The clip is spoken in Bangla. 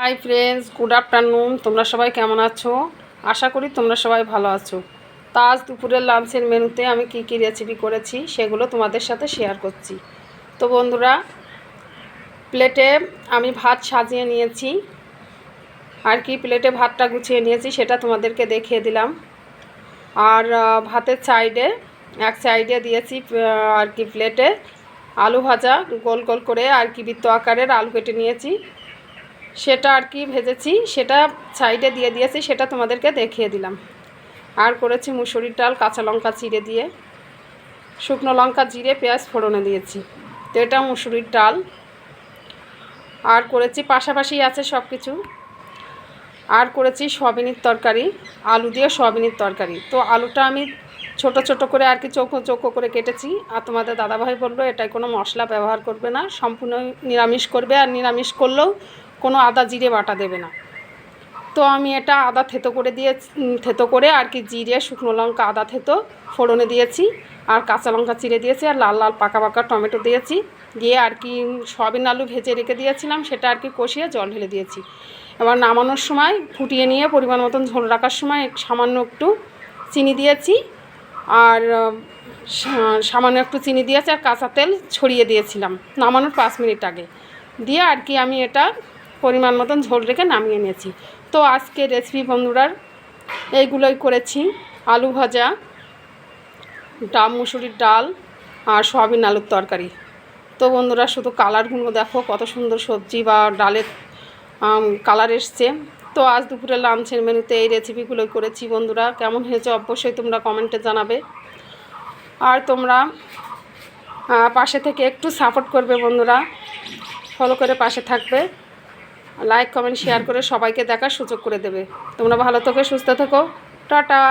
Hi friends, good afternoon. তোমরা সবাই কেমন আছো? আশা করি তোমরা সবাই ভালো আছো। তা আজ দুপুরের লাঞ্চের মেনুতে আমি কি রেসিপি করেছি সেগুলো তোমাদের সাথে শেয়ার করছি। তো বন্ধুরা, প্লেটে আমি ভাত সাজিয়ে নিয়েছি, আর কি প্লেটে ভাতটা গুছিয়ে নিয়েছি সেটা তোমাদেরকে দেখিয়ে দিলাম। আর ভাতের এক সাইডে দিয়েছি আর কি প্লেটে আলু ভাজা, গোল গোল করে আর কি বৃত্ত আকারের আলু কেটে নিয়েছি, সেটা আর কি ভেজেছি, সেটা সাইডে দিয়ে দিয়েছি, সেটা তোমাদেরকে দেখিয়ে দিলাম। আর করেছি মুসুরির ডাল কাঁচা লঙ্কা চিড়ে দিয়ে, শুকনো লঙ্কা জিরে পেঁয়াজ ফোড়নে দিয়েছি। তো এটা মুসুরির ডাল। আর করেছি পাশাপাশি আছে সব কিছু। আর করেছি সয়াবিনের তরকারি, আলু দিয়ে সয়াবিনের তরকারি। তো আলুটা আমি ছোট ছোট করে আর কি চৌকো চৌকো করে কেটেছি। আর তোমাদের দাদাভাই বললো এটাই কোনো মশলা ব্যবহার করবে না, সম্পূর্ণ নিরামিষ করবে, আর নিরামিষ করলেও কোনো আদা জিরে বাটা দেবে না। তো আমি এটা আদা থেতো করে আর কি জিরে শুকনো লঙ্কা আদা থেতো ফোড়নে দিয়েছি, আর কাঁচা লঙ্কা চিড়ে দিয়েছি, আর লাল লাল পাকা পাকা টমেটো দিয়েছি, দিয়ে আর কি সয়াবিন আলু ভেজে রেখে দিয়েছিলাম, সেটা আর কি কষিয়ে জল ঢেলে দিয়েছি। এবার নামানোর সময় ফুটিয়ে নিয়ে পরিমাণ মতন ঝোল রাখার সময় সামান্য একটু চিনি দিয়েছি, আর সামান্য একটু চিনি দিয়েছি, আর কাঁচা তেল ছড়িয়ে দিয়েছিলাম নামানোর 5 মিনিট আগে, দিয়ে আর কি আমি এটা পরিমাণ মতন ঝোল রেখে নামিয়ে নিয়েছি। তো আজকে রেসিপি বন্ধুরার এইগুলোই করেছি: আলু ভাজা, মুসুরির ডাল, আর সয়াবিন আলুর তরকারি। তো বন্ধুরা, শুধু কালারগুলো দেখো, কত সুন্দর সবজি বা ডালের কালার এসছে। তো আজ দুপুরে লাঞ্চের মেনুতে এই রেসিপিগুলোই করেছি। বন্ধুরা, কেমন হয়েছে অবশ্যই তোমরা কমেন্টে জানাবে। আর তোমরা পাশে থেকে একটু সাপোর্ট করবে বন্ধুরা, ফলো করে পাশে থাকবে, লাইক কমেন্ট শেয়ার করে সবাইকে দেখার সুযোগ করে দেবে। তোমরা ভালো থেকো, সুস্থ থেকো, টাটা।